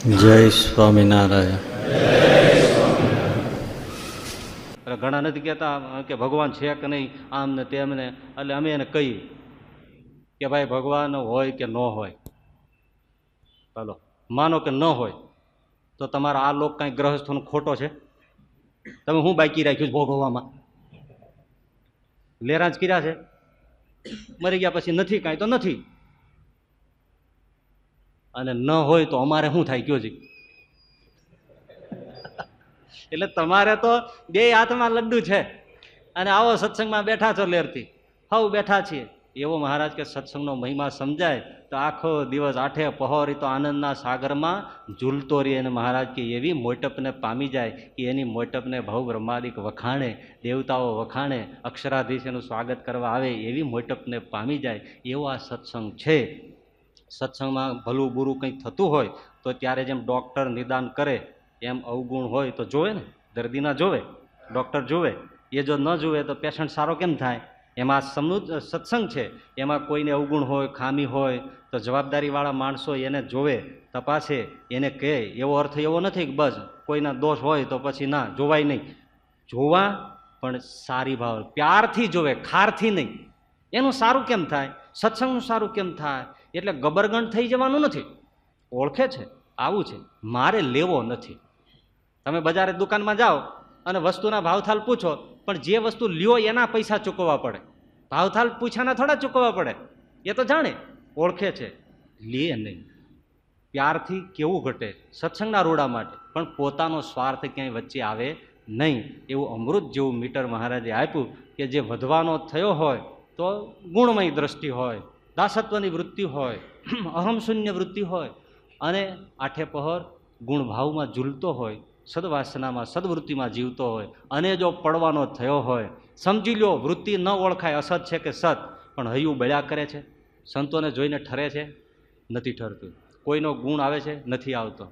જય સ્વામિનારાયણ. ઘણા નથી કહેતા કે ભગવાન છે કે નહીં, આમ ને તેમ ને, એટલે અમે એને કહીએ કે ભાઈ ભગવાન હોય કે ન હોય, ચાલો માનો કે ન હોય તો તમારા આ લોક કાંઈ ગ્રહસ્થોનો ખોટો છે? તમે હું બાકી રાખ્યું ભોગવવામાં? લેરાજ કર્યા છે, મરી ગયા પછી નથી કાંઈ તો નથી, અને ન હોય તો અમારે શું થાય કયો જી? એટલે તમારે તો બે હાથમાં લડ્ડુ છે, અને આવો સત્સંગમાં બેઠા છો લેરથી, હવ બેઠા છીએ. એવો મહારાજ કે સત્સંગનો મહિમા સમજાય તો આખો દિવસ આઠે પહોરી તો આનંદના સાગરમાં ઝૂલતો રહે. અને મહારાજ કે એવી મોટપને પામી જાય કે એની મોટપને ભવ બ્રહ્માદિક વખાણે, દેવતાઓ વખાણે, અક્ષરાધીશ એનું સ્વાગત કરવા આવે એવી મોટપને પામી જાય. એવો આ સત્સંગ છે. સત્સંગમાં ભલું બુરું કંઈક થતું હોય તો ત્યારે જેમ ડૉક્ટર નિદાન કરે એમ અવગુણ હોય તો જોવે ને, દર્દી ના જોવે, ડૉક્ટર જોવે. એ જો ન જોવે તો પેશન્ટ સારો કેમ થાય? એમાં સત્સંગ છે, એમાં કોઈને અવગુણ હોય, ખામી હોય તો જવાબદારીવાળા માણસો એને જોવે, તપાસે, એને કહે. એવો અર્થ એવો નથી કે બસ કોઈના દોષ હોય તો પછી ના જોવાય નહીં. જોવા, પણ સારી ભાવ પ્યારથી જોવે, ખારથી નહીં. એનું સારું કેમ થાય? સત્સંગનું સારું કેમ થાય? એટલે ગબરગંઠ થઈ જવાનું નથી. ઓળખે છે આવું છે, મારે લેવો નથી. તમે બજારે દુકાનમાં જાઓ અને વસ્તુના ભાવતાલ પૂછો, પણ જે વસ્તુ લ્યો એના પૈસા ચૂકવવા પડે, ભાવતાલ પૂછાના થોડા ચૂકવવા પડે. એ તો જાણે, ઓળખે છે, લે નહીં. પ્યારથી કેવું ઘટે સત્સંગના રોડા માટે, પણ પોતાનો સ્વાર્થ ક્યાંય વચ્ચે આવે નહીં. એવું અમૃત જેવું મીટર મહારાજે આપ્યું કે જે વધવાનો થયો હોય તો ગુણમય દ્રષ્ટિ હોય, દાસત્વની વૃત્તિ હોય, અહમશૂન્ય વૃત્તિ હોય, અને આઠે પહોર ગુણભાવમાં ઝૂલતો હોય, સદવાસનામાં સદવૃત્તિમાં જીવતો હોય. અને જો પડવાનો થયો હોય, સમજી લો વૃત્તિ ન ઓળખાય, અસત છે કે સત, પણ હૈયું બળ્યા કરે છે. સંતોને જોઈને ઠરે છે? નથી ઠરતું. કોઈનો ગુણ આવે છે? નથી આવતો.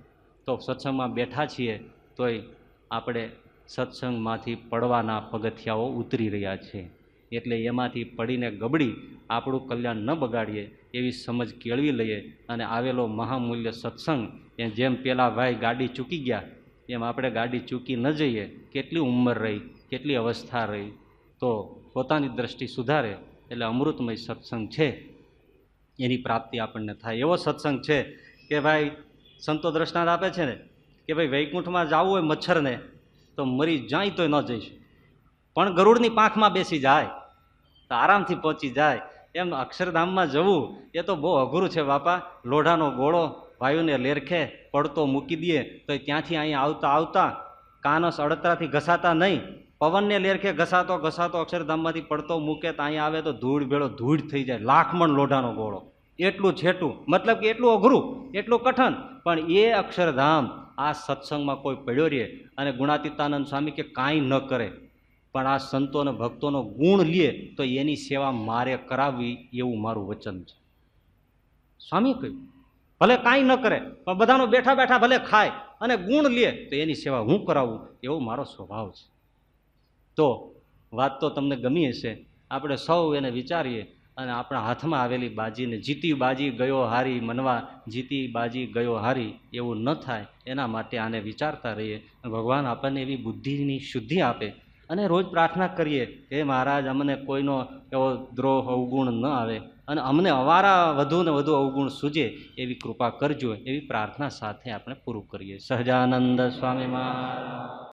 તો સત્સંગમાં બેઠા છીએ તોય આપણે સત્સંગમાંથી પડવાના પગથિયાઓ ઉતરી રહ્યા છે. એટલે એમાંથી પડીને ગબડી આપણું કલ્યાણ ન બગાડીએ એવી સમજ કેળવી લઈએ. અને આવેલો મહામૂલ્ય સત્સંગ, એ જેમ પેલા ભાઈ ગાડી ચૂકી ગયા એમ આપણે ગાડી ચૂકી ન જઈએ. કેટલી ઉંમર રહી, કેટલી અવસ્થા રહી, તો પોતાની દ્રષ્ટિ સુધારે એટલે અમૃતમય સત્સંગ છે એની પ્રાપ્તિ આપણને થાય. એવો સત્સંગ છે કે ભાઈ સંતો દ્રષ્ટાંત આપે છે ને કે ભાઈ વૈકુંઠમાં જવું હોય મચ્છરને તો મરી જાય તોય ન જઈશ, પણ ગરુડની પાંખમાં બેસી જાય તો આરામથી પહોંચી જાય. એમ અક્ષરધામમાં જવું એ તો બહુ અઘરું છે બાપા. લોઢાનો ગોળો વાયુને લેરખે પડતો મૂકી દઈએ તો ત્યાંથી અહીંયા આવતા આવતા કાનસ અડતરાથી ઘસાતા નહીં, પવનને લેરખે ઘસાતો ઘસાતો અક્ષરધામમાંથી પડતો મૂકે તો અહીંયા આવે તો ધૂળ ભેળો ધૂળ થઈ જાય. લાખમણ લોઢાનો ગોળો, એટલું છેટું, મતલબ કે એટલું અઘરું, એટલું કઠણ. પણ એ અક્ષરધામ આ સત્સંગમાં કોઈ પડ્યો રહે. અને ગુણાતીતાનંદ સ્વામી કે કાંઈ ન કરે પણ આ સંતો અને ભક્તોનો ગુણ લે તો એની સેવા મારે કરાવવી એવું મારું વચન છે. સ્વામી કહ્યું ભલે કાંઈ ન કરે પણ બધાનો બેઠા બેઠા ભલે ખાય અને ગુણ લે તો એની સેવા હું કરાવું એવો મારો સ્વભાવ છે. તો વાત તો તમને ગમી હશે. આપણે સૌ એને વિચારીએ અને આપણા હાથમાં આવેલી બાજીને જીતી બાજી ગયો હારી મનવા, જીતી બાજી ગયો હારી એવું ન થાય એના માટે આને વિચારતા રહીએ. ભગવાન આપણને એવી બુદ્ધિની શુદ્ધિ આપે. અને રોજ પ્રાર્થના કરીએ કે મહારાજ અમને કોઈનો એવો દ્રોહ અવગુણ ન આવે અને અમને અવારા વધુ ને વધુ અવગુણ સૂજે એવી કૃપા કરજો, એવી પ્રાર્થના સાથે આપણે પૂરું કરીએ. સહજાનંદ સ્વામી મહારાજ.